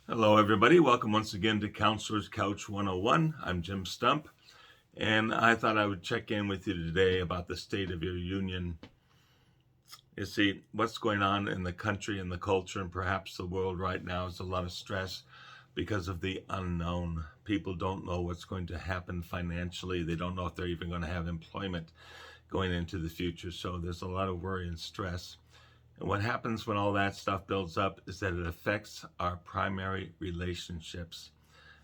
Hello, everybody. Welcome once again to Counselor's Couch 101. I'm Jim Stump, and I thought I would check in with you today about the state of your union. You see, what's going on in the country and the culture and perhaps the world right now is a lot of stress because of the unknown. People don't know what's going to happen financially. They don't know if they're even going to have employment going into the future. So there's a lot of worry and stress. And what happens when all that stuff builds up is that it affects our primary relationships.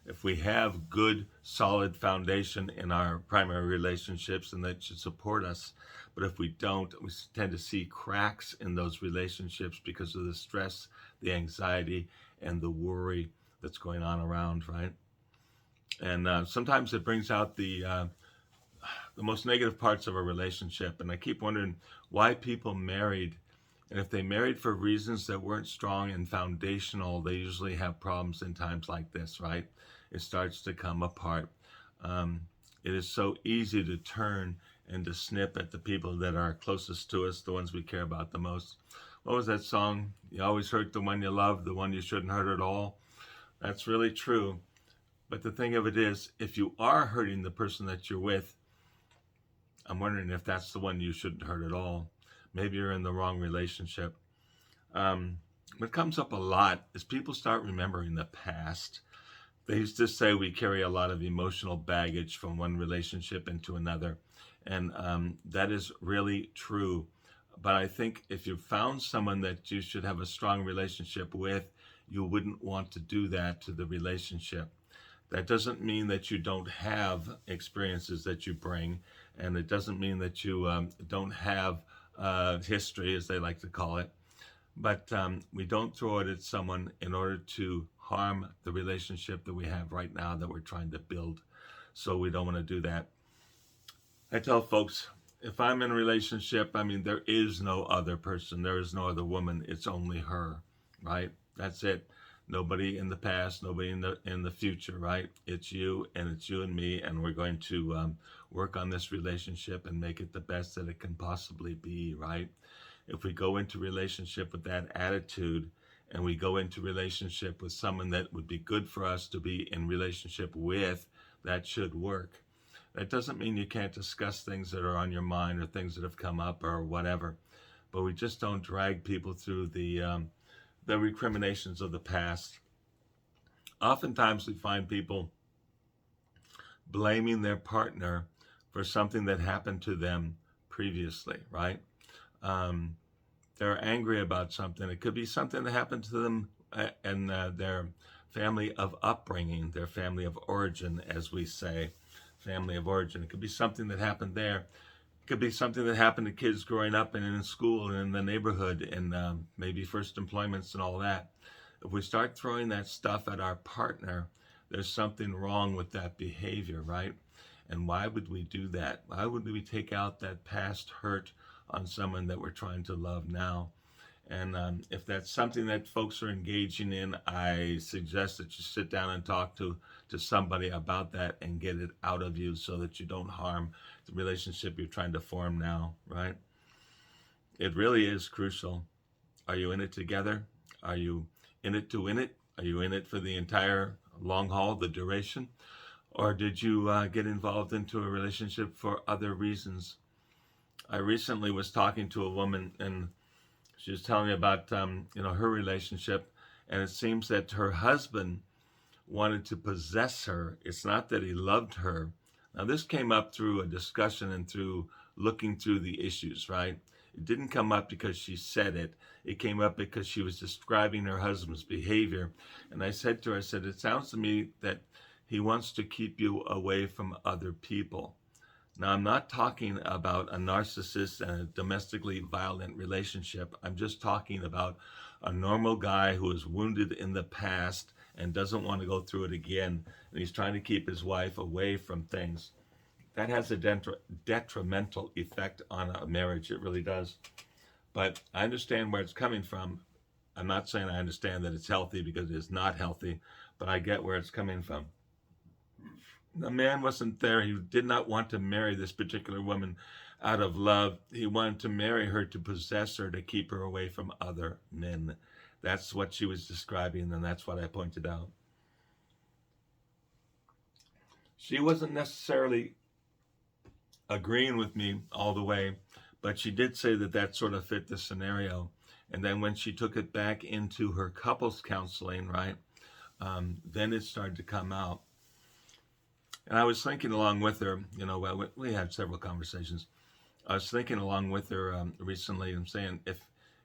If we have good, solid foundation in our primary relationships, then that should support us. But if we don't, we tend to see cracks in those relationships because of the stress, the anxiety, and the worry that's going on around, right? And sometimes it brings out the most negative parts of a relationship. And I keep wondering why people married, and if they married for reasons that weren't strong and foundational, they usually have problems in times like this, right? It starts to come apart. Um, it is so easy to turn and to snip at the people that are closest to us, the ones we care about the most. What was that song? You always hurt the one you love, the one you shouldn't hurt at all. That's really true. But the thing of it is, if you are hurting the person that you're with, I'm wondering if that's the one you shouldn't hurt at all. Maybe you're in the wrong relationship. What comes up a lot is people start remembering the past. They used to say we carry a lot of emotional baggage from one relationship into another. And that is really true. But I think if you found someone that you should have a strong relationship with, you wouldn't want to do that to the relationship. That doesn't mean that you don't have experiences that you bring, and it doesn't mean that you don't have history, as they like to call it. But we don't throw it at someone in order to harm the relationship that we have right now that we're trying to build. So we don't want to do that. I tell folks, if I'm in a relationship, I mean, there is no other person, there is no other woman. It's only her, right? That's it. Nobody in the past, nobody in the future, right? It's you and it's you and me, and we're going to work on this relationship and make it the best that it can possibly be, right? If we go into relationship with that attitude, and we go into relationship with someone that would be good for us to be in relationship with, that should work. That doesn't mean you can't discuss things that are on your mind or things that have come up or whatever, but we just don't drag people through the recriminations of the past. Oftentimes we find people blaming their partner for something that happened to them previously, right? Um, they're angry about something. It could be something that happened to them and their family of upbringing, their family of origin, as we say, family of origin. It could be something that happened there. It could be something that happened to kids growing up and in school and in the neighborhood and maybe first employments and all that. If we start throwing that stuff at our partner, there's something wrong with that behavior, right? And why would we do that? Why would we take out that past hurt on someone that we're trying to love now? And if that's something that folks are engaging in, I suggest that you sit down and talk to somebody about that and get it out of you so that you don't harm the relationship you're trying to form now, right? It really is crucial. Are you in it together? Are you in it to win it? Are you in it for the entire long haul, the duration? Or did you get involved into a relationship for other reasons? I recently was talking to a woman, and she was telling me about her relationship, and it seems that her husband wanted to possess her. It's not that he loved her. Now this came up through a discussion and through looking through the issues, right? It didn't come up because she said it. It came up because she was describing her husband's behavior. And I said to her, I said, it sounds to me that he wants to keep you away from other people. Now, I'm not talking about a narcissist and a domestically violent relationship. I'm just talking about a normal guy who is wounded in the past and doesn't want to go through it again. And he's trying to keep his wife away from things. That has a detrimental effect on a marriage. It really does. But I understand where it's coming from. I'm not saying I understand that it's healthy because it is not healthy, but I get where it's coming from. The man wasn't there. He did not want to marry this particular woman out of love. He wanted to marry her to possess her, to keep her away from other men. That's what she was describing, and that's what I pointed out. She wasn't necessarily agreeing with me all the way, but she did say that that sort of fit the scenario. And then when she took it back into her couples counseling, right, then it started to come out. And I was thinking along with her, well, we had several conversations. I was thinking along with her recently and saying,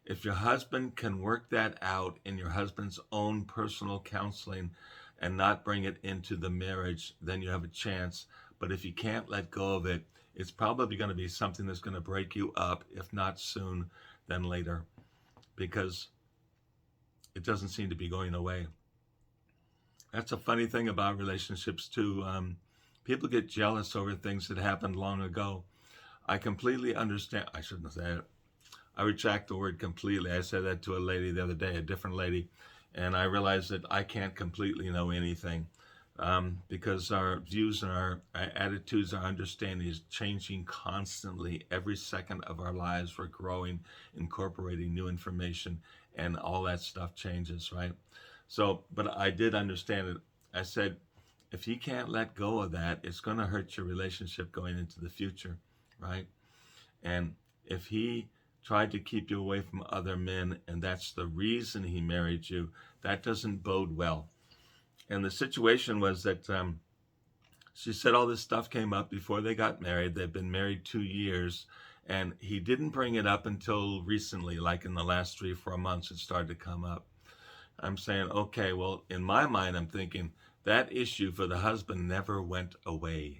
if your husband can work that out in your husband's own personal counseling and not bring it into the marriage, then you have a chance. But if you can't let go of it, it's probably going to be something that's going to break you up, if not soon, then later, because it doesn't seem to be going away. That's a funny thing about relationships too. People get jealous over things that happened long ago. I completely understand. I shouldn't have said it. I retract the word completely. I said that to a lady the other day, a different lady, and I realized that I can't completely know anything, because our views and our attitudes, our understanding is changing constantly. Every second of our lives, we're growing, incorporating new information, and all that stuff changes, right? So, but I did understand it. I said, if he can't let go of that, it's going to hurt your relationship going into the future, right? And if he tried to keep you away from other men, and that's the reason he married you, that doesn't bode well. And the situation was that she said all this stuff came up before they got married. They've been married 2 years, and he didn't bring it up until recently, like in the last 3 or 4 months, it started to come up. I'm saying, okay, well, in my mind, I'm thinking that issue for the husband never went away.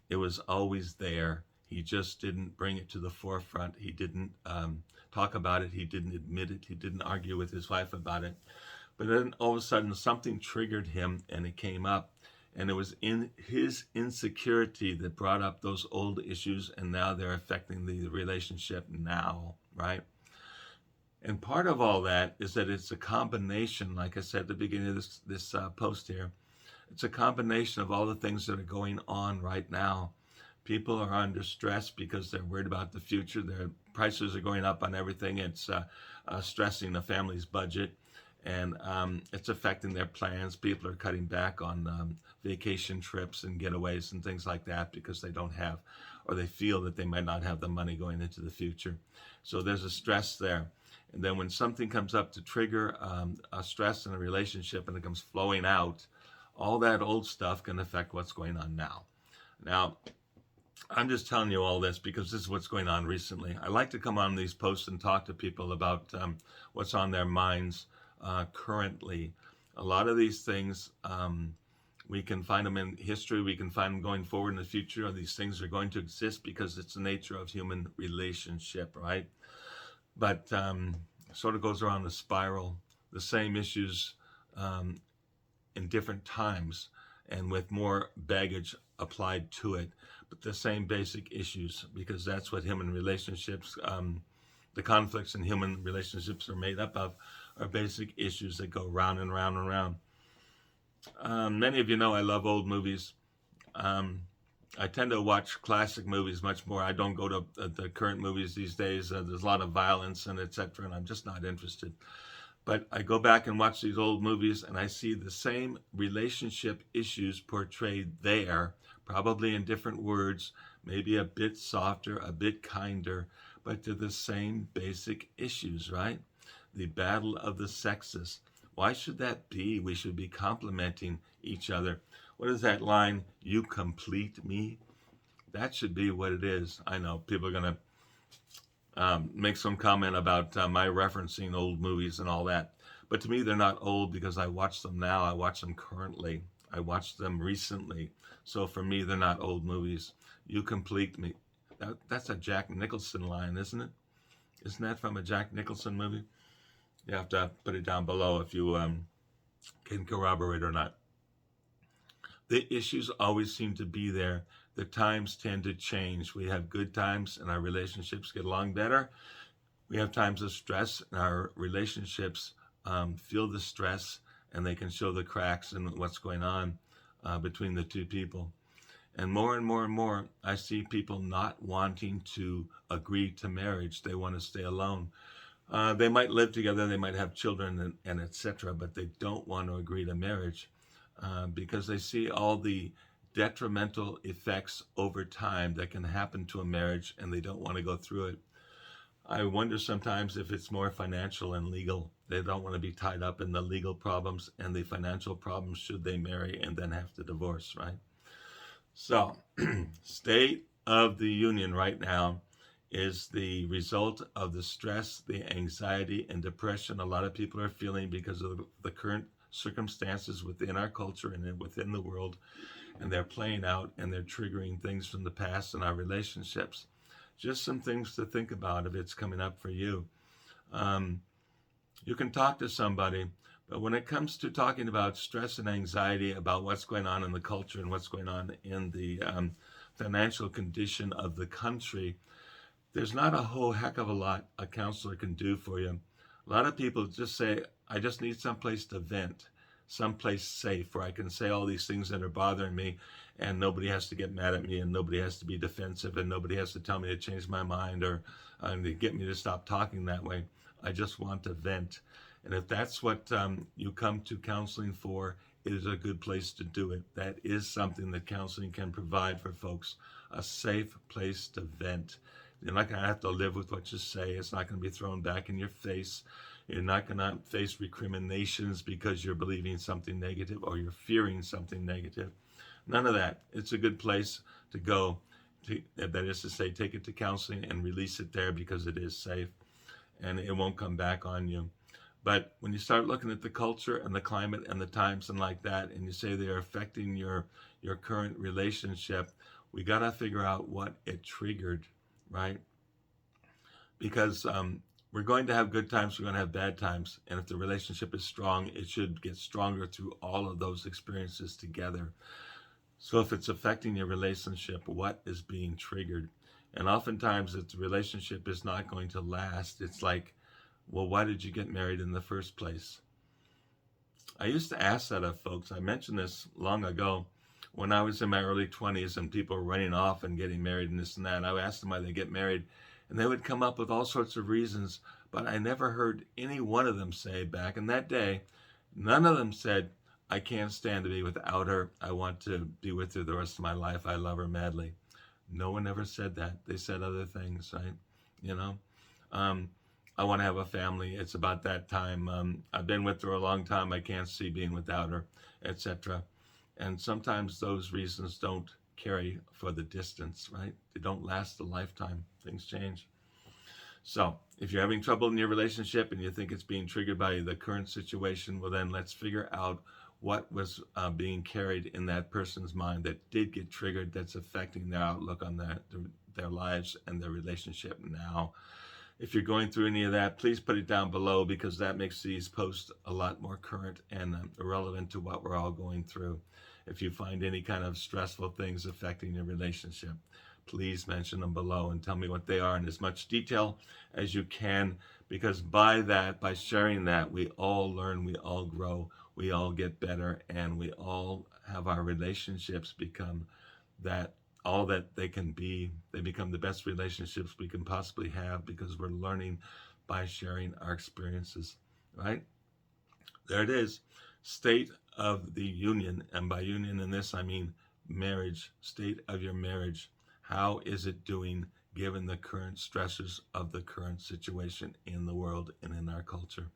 It was always there. He just didn't bring it to the forefront. He didn't talk about it. He didn't admit it. He didn't argue with his wife about it. But then all of a sudden something triggered him and it came up. And it was in his insecurity that brought up those old issues, and now they're affecting the relationship now, right? And part of all that is that it's a combination, like I said at the beginning of this post here, it's a combination of all the things that are going on right now. People are under stress because they're worried about the future. Their prices are going up on everything. It's stressing the family's budget, and it's affecting their plans. People are cutting back on vacation trips and getaways and things like that because they don't have, or they feel that they might not have the money going into the future. So there's a stress there. And then when something comes up to trigger a stress in a relationship and it comes flowing out, all that old stuff can affect what's going on now. Now, I'm just telling you all this because this is what's going on recently. I like to come on these posts and talk to people about what's on their minds currently. A lot of these things, we can find them in history. We can find them going forward in the future. These things are going to exist because it's the nature of human relationship, right? But sort of goes around the spiral, the same issues in different times and with more baggage applied to it, but the same basic issues, because that's what human relationships, the conflicts in human relationships are made up of, are basic issues that go round and round and round. Many of you know I love old movies. I tend to watch classic movies much more. I don't go to the current movies these days. There's a lot of violence and etc., and I'm just not interested. But I go back and watch these old movies and I see the same relationship issues portrayed there, probably in different words, maybe a bit softer, a bit kinder, but they're the same basic issues, right? The battle of the sexes. Why should that be? We should be complementing each other. What is that line? You complete me. That should be what it is. I know people are going to make some comment about my referencing old movies and all that. But to me, they're not old because I watch them now. I watch them currently. I watched them recently. So for me, they're not old movies. You complete me. That's a Jack Nicholson line, isn't it? Isn't that from a Jack Nicholson movie? You have to put it down below if you can corroborate or not. The issues always seem to be there. The times tend to change. We have good times and our relationships get along better. We have times of stress and our relationships feel the stress and they can show the cracks in what's going on between the two people. And more and more, I see people not wanting to agree to marriage. They want to stay alone. They might live together, they might have children, and etc., but they don't want to agree to marriage because they see all the detrimental effects over time that can happen to a marriage, and they don't want to go through it. I wonder sometimes if it's more financial and legal. They don't want to be tied up in the legal problems and the financial problems should they marry and then have to divorce, right? So, state of the union right now is the result of the stress, the anxiety, and depression a lot of people are feeling because of the current circumstances within our culture and within the world. And they're playing out and they're triggering things from the past in our relationships. Just some things to think about if it's coming up for you. You can talk to somebody, but when it comes to talking about stress and anxiety about what's going on in the culture and what's going on in the financial condition of the country, there's not a whole heck of a lot a counselor can do for you. A lot of people just say, I just need someplace to vent, someplace safe where I can say all these things that are bothering me and nobody has to get mad at me and nobody has to be defensive and nobody has to tell me to change my mind or to get me to stop talking that way. I just want to vent. And if that's what you come to counseling for, it is a good place to do it. That is something that counseling can provide for folks, a safe place to vent. You're not going to have to live with what you say. It's not going to be thrown back in your face. You're not going to face recriminations because you're believing something negative or you're fearing something negative. None of that. It's a good place to go. That is to say, take it to counseling and release it there because it is safe and it won't come back on you. But when you start looking at the culture and the climate and the times and like that, and you say they're affecting your current relationship, we got to figure out what it triggered, right? Because we're going to have good times, we're going to have bad times. And if the relationship is strong, it should get stronger through all of those experiences together. So if it's affecting your relationship, what is being triggered? And oftentimes, if the relationship is not going to last, it's like, well, why did you get married in the first place? I used to ask that of folks. I mentioned this long ago when I was in my early 20s and people were running off and getting married and this and that. I asked them why they get married, and they would come up with all sorts of reasons, but I never heard any one of them say back in that day, none of them said, I can't stand to be without her. I want to be with her the rest of my life. I love her madly. No one ever said that. They said other things, right? You know, I want to have a family. It's about that time. I've been with her a long time. I can't see being without her, etc. And sometimes those reasons don't carry for the distance, right? They don't last a lifetime. Things change. So if you're having trouble in your relationship and you think it's being triggered by the current situation, well, then let's figure out what was being carried in that person's mind that did get triggered, that's affecting their outlook on their lives and their relationship now. If you're going through any of that, please put it down below because that makes these posts a lot more current and relevant to what we're all going through. If you find any kind of stressful things affecting your relationship, please mention them below and tell me what they are in as much detail as you can, because by sharing that, we all learn, we all grow, we all get better, and we all have our relationships become that all that they can be. They become the best relationships we can possibly have because we're learning by sharing our experiences, right? There it is. State of the union. And by union in this, I mean marriage. State of your marriage. How is it doing given the current stresses of the current situation in the world and in our culture?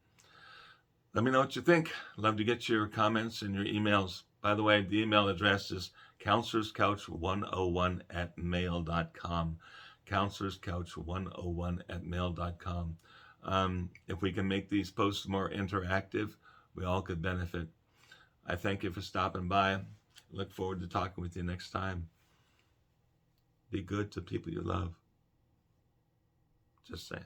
Let me know what you think. Love to get your comments and your emails. By the way, the email address is counselorscouch101@mail.com. counselorscouch101@mail.com. If we can make these posts more interactive, we all could benefit. I thank you for stopping by. Look forward to talking with you next time. Be good to people you love. Just saying.